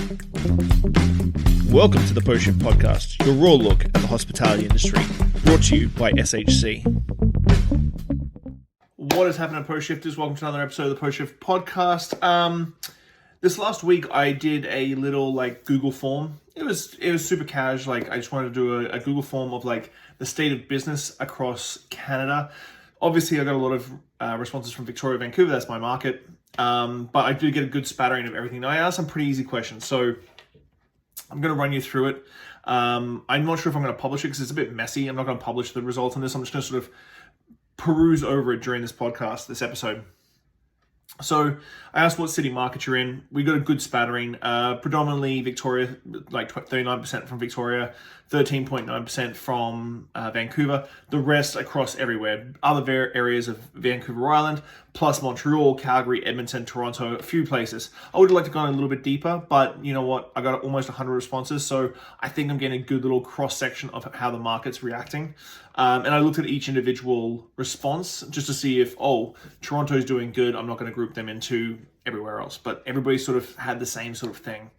Welcome to the Post Shift Podcast, your raw look at the hospitality industry, brought to you by SHC. What is happening, Post Shifters? Welcome to another episode of the Post Shift Podcast. This last week, I did a little Google form. It was super cash. I just wanted to do a Google form of the state of business across Canada. Obviously, I got a lot of responses from Victoria, Vancouver. That's my market. But I do get a good spattering of everything. Now, I asked some pretty easy questions, so I'm going to run you through it. I'm not sure if I'm going to publish it because it's a bit messy. I'm not going to publish the results on this. I'm just going to sort of peruse over it during this podcast, this episode. So I asked what city market you're in. We got a good spattering, predominantly Victoria, 39% from Victoria, 13.9% from Vancouver. The rest across everywhere. Other areas of Vancouver Island, plus Montreal, Calgary, Edmonton, Toronto, a few places. I would have liked to go a little bit deeper, but you know what? I got almost 100 responses, so I think I'm getting a good little cross-section of how the market's reacting. And I looked at each individual response just to see if, Toronto's doing good, I'm not going to group them into everywhere else. But everybody sort of had the same sort of thing.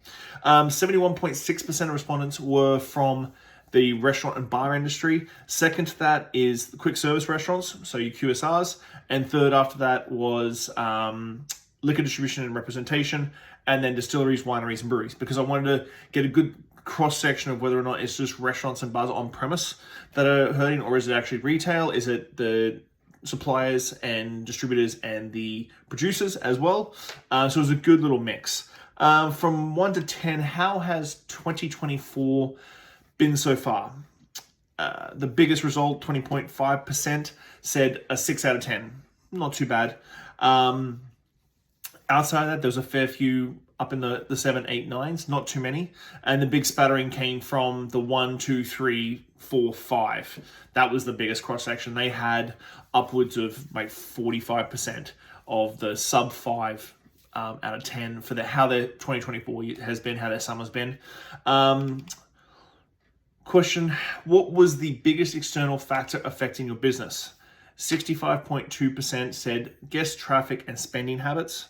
71.6% of respondents were from the restaurant and bar industry. Second to that is the quick service restaurants, so your QSRs. And third after that was liquor distribution and representation, and then distilleries, wineries, and breweries, because I wanted to get a good cross-section of whether or not it's just restaurants and bars on premise that are hurting, or is it actually retail? Is it the suppliers and distributors and the producers as well? So it was a good little mix. From 1 to 10, how has 2024 been so far? The biggest result, 20.5%, said a 6 out of 10. Not too bad. Outside of that, there's a fair few up in the 7, 8, 9s, not too many. And the big spattering came from the 1, 2, 3, 4, 5. That was the biggest cross-section. They had upwards of 45% of the sub 5 out of 10 for how their 2024 has been, how their summer's been. Question, what was the biggest external factor affecting your business? 65.2% said guest traffic and spending habits.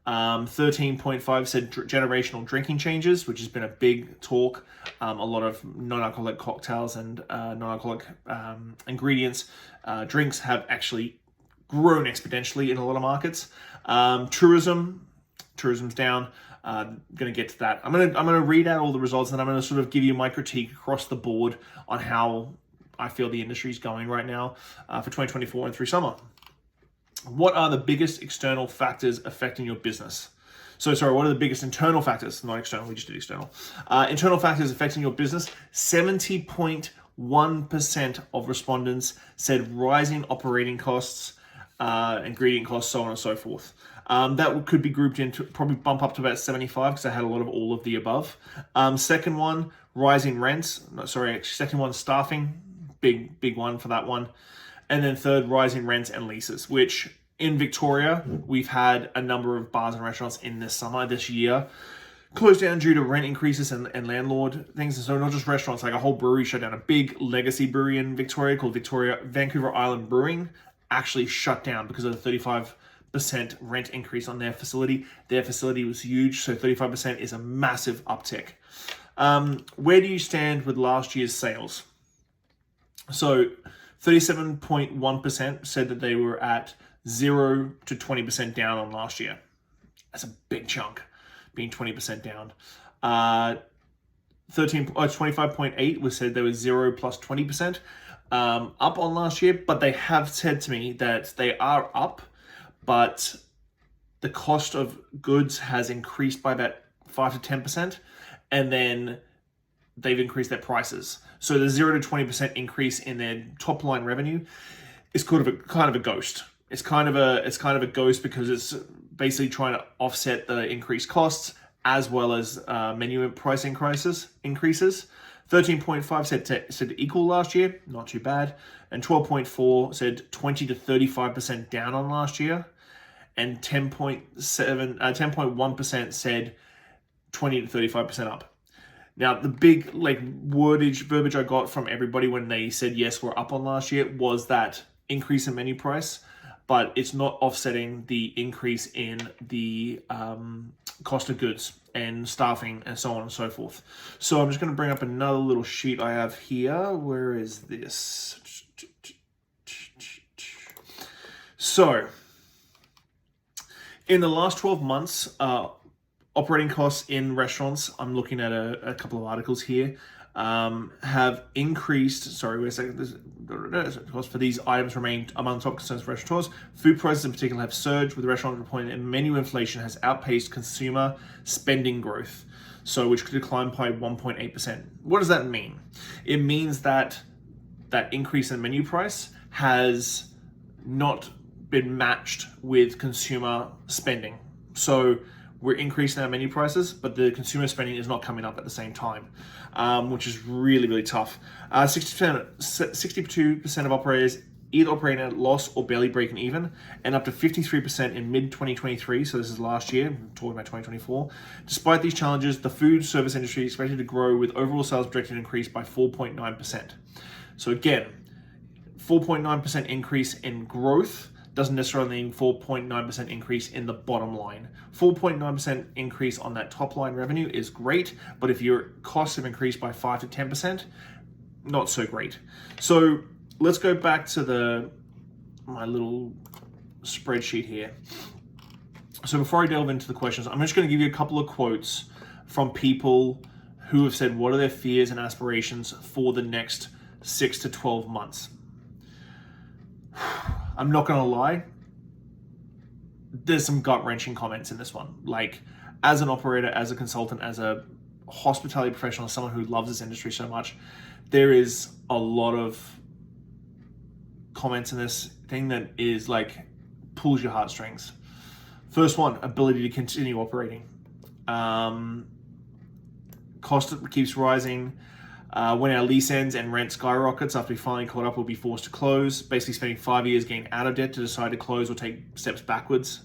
13.5 said generational drinking changes, which has been a big talk. A lot of non-alcoholic cocktails and non-alcoholic ingredients, drinks have actually grown exponentially in a lot of markets. Tourism's down. Going to get to that. I'm gonna read out all the results, and I'm going to sort of give you my critique across the board on how I feel the industry is going right now for 2024 and through summer. What are the biggest external factors affecting your business? What are the biggest internal factors? Not external, we just did external. Internal factors affecting your business. 70.1% of respondents said rising operating costs, ingredient costs, so on and so forth. That could be grouped into, probably bump up to about 75 because I had a lot of all of the above. Second one, rising rents. Second one, staffing. Big one for that one. And then third, rising rents and leases, which in Victoria, we've had a number of bars and restaurants in this year, closed down due to rent increases and landlord things. And so not just restaurants, like a whole brewery shut down. A big legacy brewery in Victoria called Vancouver Island Brewing actually shut down because of the 35% rent increase on their facility. Their facility was huge, so 35% is a massive uptick. Where do you stand with last year's sales? So 37.1% said that they were at 0 to 20% down on last year. That's a big chunk, being 20% down. 25.8% was said they were 0 plus 20% up on last year, but they have said to me that they are up, but the cost of goods has increased by about 5 to 10%, and then they've increased their prices. So the 0 to 20% increase in their top line revenue is kind of a ghost. It's kind of a ghost because it's basically trying to offset the increased costs as well as menu price increases. 13.5 said equal last year, not too bad, and 12.4 said 20 to 35% down on last year, and 10.1% said 20 to 35% up. Now, the big verbiage I got from everybody when they said, yes, we're up on last year, was that increase in menu price, but it's not offsetting the increase in the cost of goods and staffing and so on and so forth. So I'm just going to bring up another little sheet I have here. Where is this? So in the last 12 months, operating costs in restaurants, I'm looking at a couple of articles here, have increased. Sorry, wait a second. Costs for these items remain among top concerns for restaurateurs. Food prices in particular have surged, with the restaurant reporting that menu inflation has outpaced consumer spending growth, so which could decline by 1.8%. What does that mean? It means that that increase in menu price has not been matched with consumer spending. So we're increasing our menu prices, but the consumer spending is not coming up at the same time, which is really, really tough. 62% of operators either operating at a loss or barely breaking even, and up to 53% in mid-2023, so this is last year, I'm talking about 2024. Despite these challenges, the food service industry is expected to grow, with overall sales projected to increase by 4.9%. So again, 4.9% increase in growth doesn't necessarily mean 4.9% increase in the bottom line. 4.9% increase on that top line revenue is great, but if your costs have increased by 5 to 10%, not so great. So let's go back to my little spreadsheet here. So before I delve into the questions, I'm just going to give you a couple of quotes from people who have said what are their fears and aspirations for the next 6 to 12 months. I'm not going to lie, there's some gut-wrenching comments in this one. Like, as an operator, as a consultant, as a hospitality professional, as someone who loves this industry so much, there is a lot of comments in this thing that is like, pulls your heartstrings. First one, ability to continue operating. Cost keeps rising. When our lease ends and rent skyrockets after we finally caught up, we'll be forced to close, basically spending 5 years getting out of debt to decide to close or take steps backwards.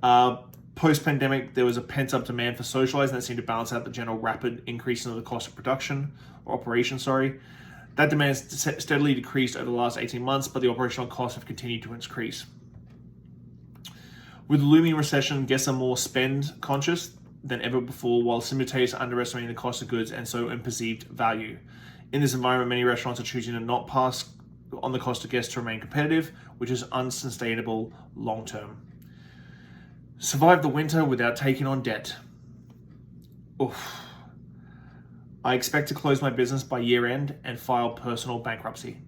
Post-pandemic, there was a pent-up demand for socializing that seemed to balance out the general rapid increase in the cost of production, or operation, sorry. That demand steadily decreased over the last 18 months, but the operational costs have continued to increase. With the looming recession, guests are more spend conscious than ever before, while simultaneously underestimating the cost of goods and so in perceived value. In this environment, many restaurants are choosing to not pass on the cost of guests to remain competitive, which is unsustainable long term. Survive the winter without taking on debt. Oof. I expect to close my business by year end and file personal bankruptcy.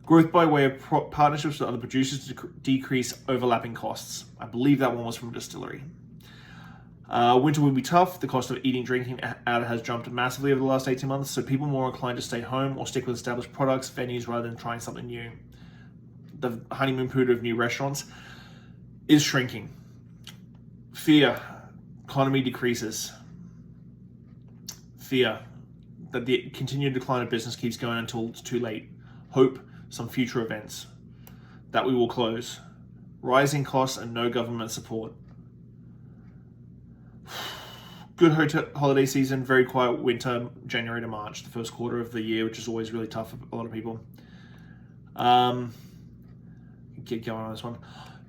Growth by way of partnerships with other producers to decrease overlapping costs. I believe that one was from Distillery. Winter will be tough. The cost of eating, drinking out has jumped massively over the last 18 months, so people are more inclined to stay home or stick with established products, venues, rather than trying something new. The honeymoon period of new restaurants is shrinking. Fear, economy decreases. Fear that the continued decline of business keeps going until it's too late. Hope, some future events that we will close. Rising costs and no government support. Good holiday season, very quiet winter, January to March, the first quarter of the year, which is always really tough for a lot of people. Get going on this one.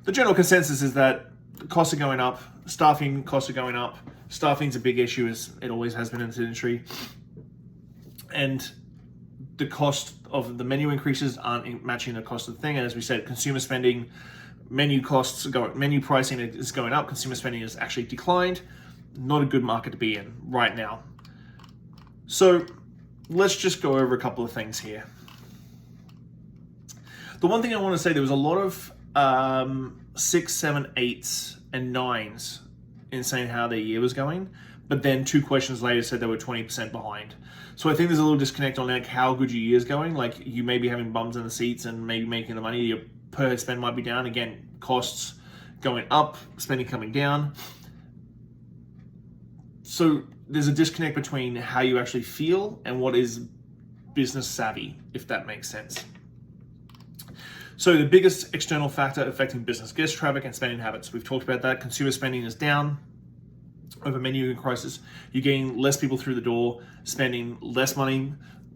The general consensus is that costs are going up, staffing costs are going up. Staffing's a big issue, as it always has been in this industry. And the cost of the menu increases aren't matching the cost of the thing. And as we said, consumer spending, menu pricing is going up, consumer spending has actually declined. Not a good market to be in right now. So let's just go over a couple of things here. The one thing I want to say, there was a lot of 6, 7, 8s, and 9s in saying how their year was going, but then 2 questions later said they were 20% behind. So I think there's a little disconnect on like how good your year's going. Like, you may be having bums in the seats and maybe making the money, your per head spend might be down. Again, costs going up, spending coming down. So there's a disconnect between how you actually feel and what is business savvy, if that makes sense. So the biggest external factor affecting business, guest traffic and spending habits. We've talked about that. Consumer spending is down over menu crisis. You're getting less people through the door, spending less money.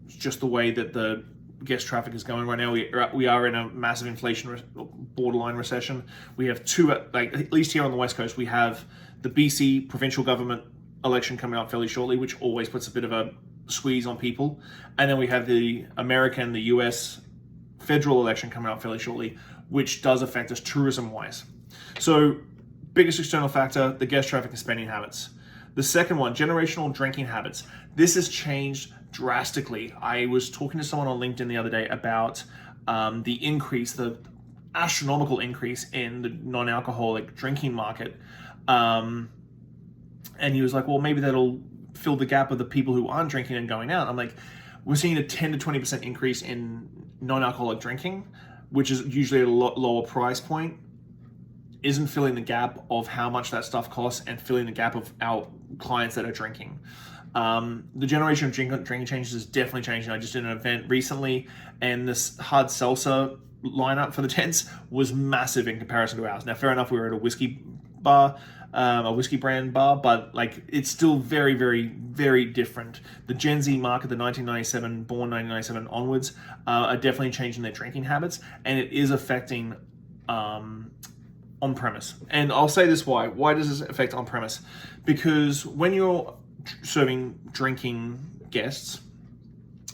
It's just the way that the guest traffic is going right now. We are in a massive inflation, borderline recession. We have 2, like at least here on the West Coast, we have the BC provincial government election coming up fairly shortly, which always puts a bit of a squeeze on people. And then we have the US federal election coming up fairly shortly, which does affect us tourism-wise. So, biggest external factor, the guest traffic and spending habits. The second one, generational drinking habits. This has changed drastically. I was talking to someone on LinkedIn the other day about the astronomical increase in the non-alcoholic drinking market. And he was like, well, maybe that'll fill the gap of the people who aren't drinking and going out. I'm like, we're seeing a 10 to 20% increase in non-alcoholic drinking, which is usually at a lot lower price point, isn't filling the gap of how much that stuff costs and filling the gap of our clients that are drinking. The generation of drinking changes is definitely changing. I just did an event recently, and this hard seltzer lineup for the tents was massive in comparison to ours. Now, fair enough, we were at a whiskey bar, a whiskey brand bar, but like it's still very, very, very different. The Gen Z market, the 1997, born 1997 onwards, are definitely changing their drinking habits, and it is affecting on-premise. And I'll say this why. Why does this affect on-premise? Because when you're serving drinking guests,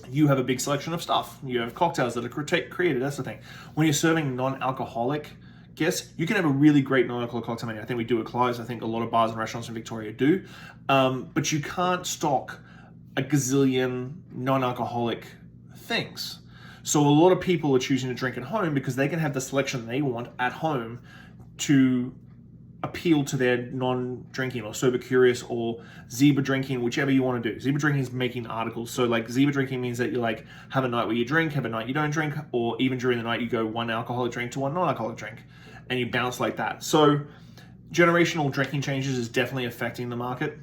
you have a big selection of stuff. You have cocktails that are created, that's the thing. When you're serving non-alcoholic guests, you can have a really great non-alcoholic cocktail menu. I think we do at Clive's. I think a lot of bars and restaurants in Victoria do. But you can't stock a gazillion non-alcoholic things. So a lot of people are choosing to drink at home because they can have the selection they want at home to appeal to their non-drinking or sober curious or zebra drinking, whichever you want to do. Zebra drinking is making articles. So like zebra drinking means that you like have a night where you drink, have a night you don't drink, or even during the night you go one alcoholic drink to one non-alcoholic drink and you bounce like that. So generational drinking changes is definitely affecting the market.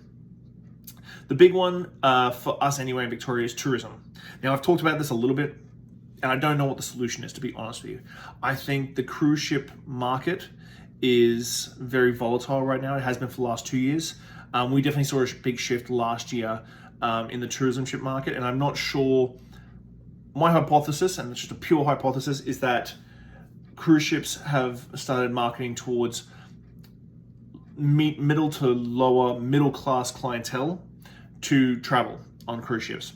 The big one for us anyway in Victoria is tourism. Now I've talked about this a little bit and I don't know what the solution is, to be honest with you. I think the cruise ship market is very volatile right now. It has been for the last 2 years. We definitely saw a big shift last year in the tourism ship market, and I'm not sure. My hypothesis, and it's just a pure hypothesis, is that cruise ships have started marketing towards middle to lower middle class clientele to travel on cruise ships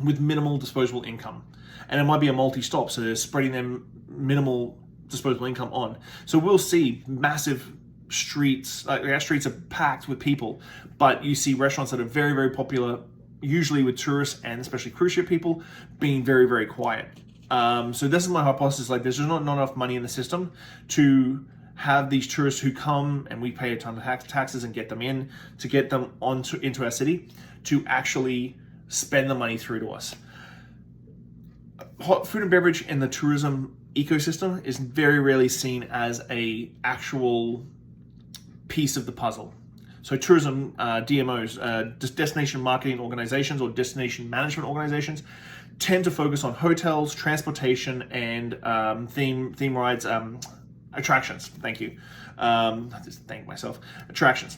with minimal disposable income. And it might be a multi-stop, so they're spreading them minimal disposable income on. So we'll see massive streets, our streets are packed with people, but you see restaurants that are very, very popular, usually with tourists and especially cruise ship people, being very, very quiet. So this is my hypothesis, like there's just not enough money in the system to have these tourists who come and we pay a ton of taxes and get them in, to get them into our city, to actually spend the money through to us. Hot food and beverage in the tourism ecosystem is very rarely seen as a actual piece of the puzzle. So tourism DMOs, destination marketing organizations or destination management organizations, tend to focus on hotels, transportation, and theme rides, attractions. Thank you. I just thank myself. Attractions.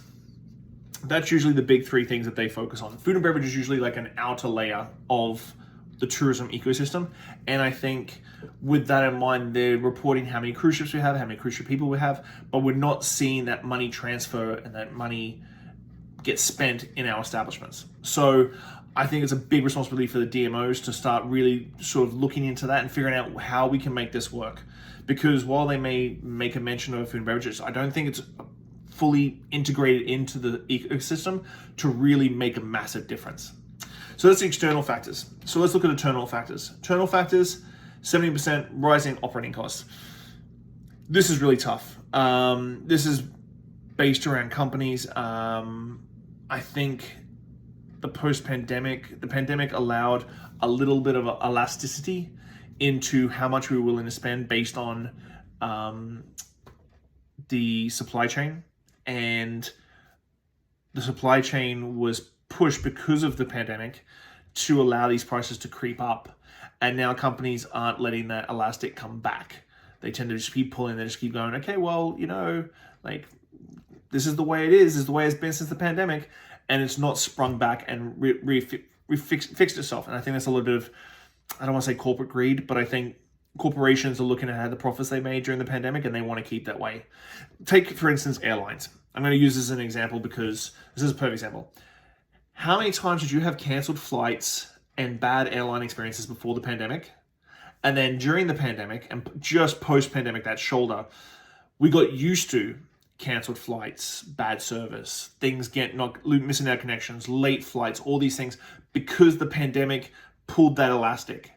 That's usually the big three things that they focus on. Food and beverage is usually like an outer layer of the tourism ecosystem, and I think with that in mind, they're reporting how many cruise ships we have, how many cruise ship people we have, but we're not seeing that money transfer and that money get spent in our establishments. So I think it's a big responsibility for the DMOs to start really sort of looking into that and figuring out how we can make this work. Because while they may make a mention of food and beverages, I don't think it's fully integrated into the ecosystem to really make a massive difference. So that's the external factors. So let's look at internal factors. Internal factors, 70% rising operating costs. This is really tough. This is based around companies. I think the pandemic allowed a little bit of elasticity into how much we were willing to spend based on the supply chain. And the supply chain was pushed because of the pandemic to allow these prices to creep up, and now companies aren't letting that elastic come back. They tend to just keep pulling, they just keep going, okay, well, like this is the way it is, this is the way it's been since the pandemic, and it's not sprung back and fixed itself. And I think that's a little bit of, I don't want to say corporate greed, but I think corporations are looking at the profits they made during the pandemic, and they want to keep that way. Take, for instance, airlines. I'm going to use this as an example because this is a perfect example. How many times did you have canceled flights and bad airline experiences before the pandemic? And then during the pandemic and just post-pandemic, that shoulder, we got used to canceled flights, bad service, things missing out connections, late flights, all these things, because the pandemic pulled that elastic.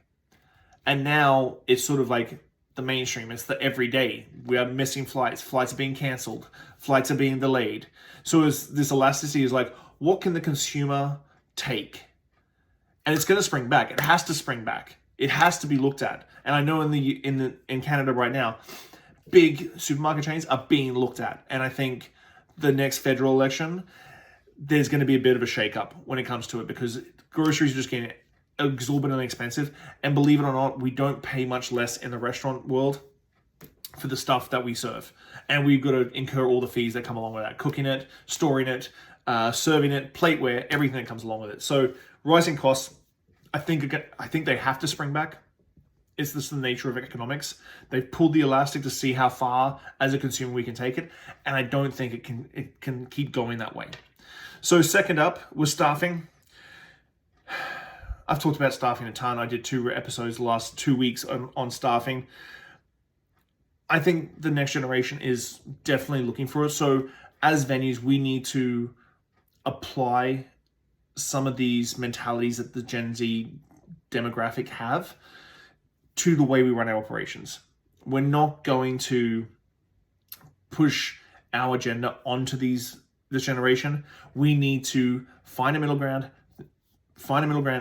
And now it's sort of like the mainstream. It's the everyday. We are missing flights. Flights are being canceled. Flights are being delayed. So this elasticity is like, what can the consumer take? And it's going to spring back. It has to spring back. It has to be looked at. And I know in Canada right now, big supermarket chains are being looked at. And I think the next federal election, there's going to be a bit of a shakeup when it comes to it, because groceries are just getting exorbitantly expensive. And believe it or not, we don't pay much less in the restaurant world for the stuff that we serve. And we've got to incur all the fees that come along with that. Cooking it, storing it, serving it, plateware, everything that comes along with it. So rising costs, I think they have to spring back. It's just the nature of economics. They've pulled the elastic to see how far as a consumer we can take it, and I don't think it can keep going that way. So second up was staffing. I've talked about staffing a ton. I did 2 episodes the last 2 weeks on staffing. I think the next generation is definitely looking for it. So as venues, we need to apply some of these mentalities that the Gen Z demographic have to the way we run our operations. We're not going to push our agenda onto this generation. We need to find a middle ground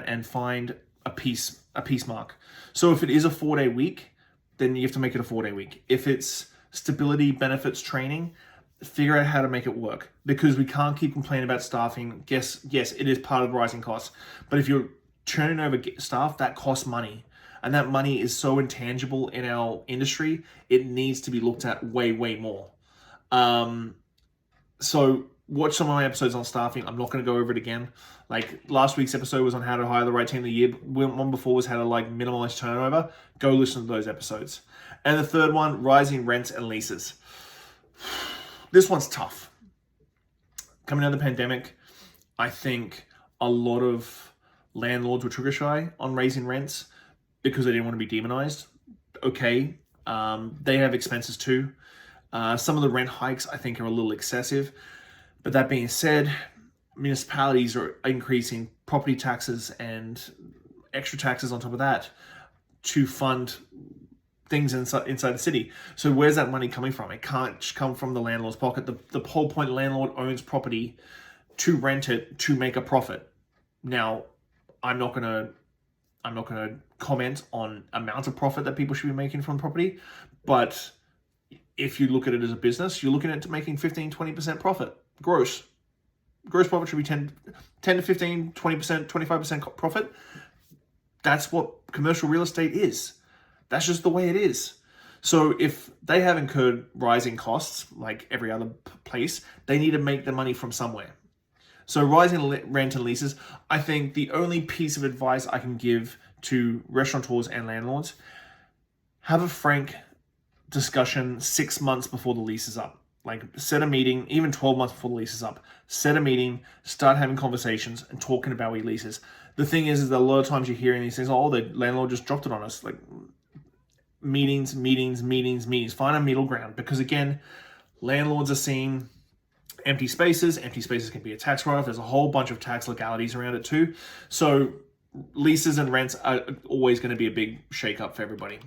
and find a peace mark. So if it is a 4-day week, then you have to make it a 4-day week. If it's stability, benefits, training, figure out how to make it work, because we can't keep complaining about staffing. Yes, it is part of rising costs, but if you're churning over staff, that costs money. And that money is so intangible in our industry, it needs to be looked at way, way more. So watch some of my episodes on staffing. I'm not going to go over it again. Like last week's episode was on how to hire the right team of the year. One before was how to minimize turnover. Go listen to those episodes. And the third one, rising rents and leases. This one's tough. Coming out of the pandemic, I think a lot of landlords were trigger shy on raising rents because they didn't want to be demonized. Okay, they have expenses too. Some of the rent hikes I think are a little excessive. But that being said, municipalities are increasing property taxes and extra taxes on top of that to fund things inside the city. So where's that money coming from? It can't come from the landlord's pocket. The whole point, the landlord owns property to rent it to make a profit. Now, I'm not gonna comment on amount of profit that people should be making from property, but if you look at it as a business, you're looking at making 15-20% profit. Gross profit should be 10 to 15, 20%, 25% profit. That's what commercial real estate is. That's just the way it is. So if they have incurred rising costs like every other place, they need to make the money from somewhere. So rising rent and leases, I think the only piece of advice I can give to restaurateurs and landlords, have a frank discussion 6 months before the lease is up. Like set a meeting, even 12 months before the lease is up. Set a meeting, start having conversations and talking about your leases. The thing is that a lot of times you're hearing these things, oh, the landlord just dropped it on us. Like meetings. Find a middle ground, because again, landlords are seeing empty spaces. Empty spaces can be a tax write-off. There's a whole bunch of tax legalities around it too. So leases and rents are always going to be a big shake-up for everybody.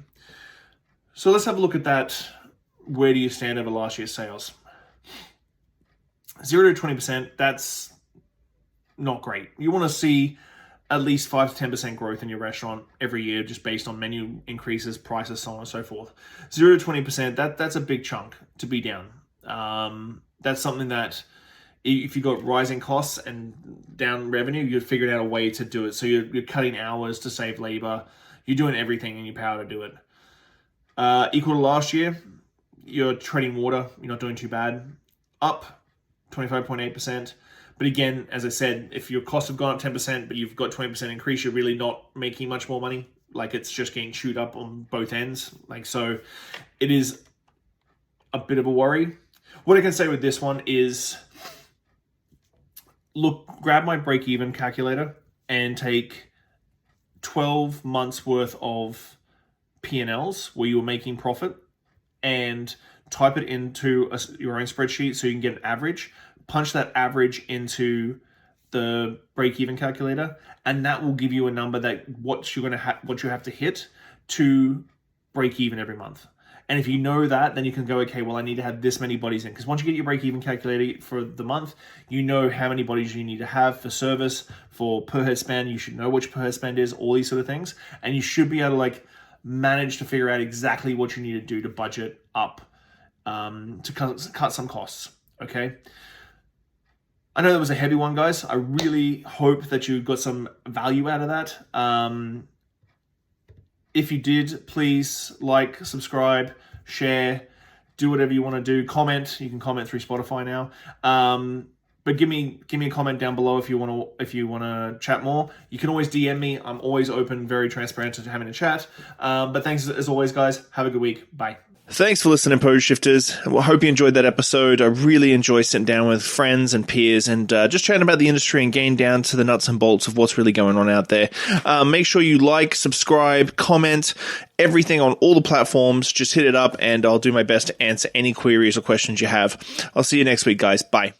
So let's have a look at that. Where do you stand over last year's sales? 0 to 20%, that's not great. You want to see at least 5 to 10% growth in your restaurant every year, just based on menu increases, prices, so on and so forth. 0 to 20%, that's a big chunk to be down. That's something that if you got rising costs and down revenue, you've figured out a way to do it. So you're cutting hours to save labor. You're doing everything in your power to do it. Equal to last year, you're treading water. You're not doing too bad. Up 25.8%. But again, as I said, if your costs have gone up 10%, but you've got 20% increase, you're really not making much more money. like it's just getting chewed up on both ends. Like, so it is a bit of a worry. What I can say with this one is, look, grab my break-even calculator and take 12 months worth of P&Ls where you're making profit, and type it into your own spreadsheet so you can get an average. Punch that average into the break-even calculator, and that will give you a number that what you have to hit to break even every month. And if you know that, then you can go, okay, well, I need to have this many bodies in. Because once you get your break-even calculator for the month, you know how many bodies you need to have for service, for per head spend. You should know which per head spend is, all these sort of things. And you should be able to like manage to figure out exactly what you need to do to budget up, to cut some costs, okay? I know that was a heavy one, guys. I really hope that you got some value out of that. If you did, please like, subscribe, share, do whatever you want to do. Comment. You can comment through Spotify now. But give me a comment down below if you want to chat more. You can always DM me. I'm always open, very transparent to having a chat. But thanks as always, guys. Have a good week. Bye. Thanks for listening, Pose Shifters. I hope you enjoyed that episode. I really enjoy sitting down with friends and peers and just chatting about the industry and getting down to the nuts and bolts of what's really going on out there. Make sure you like, subscribe, comment, everything on all the platforms. Just hit it up and I'll do my best to answer any queries or questions you have. I'll see you next week, guys. Bye.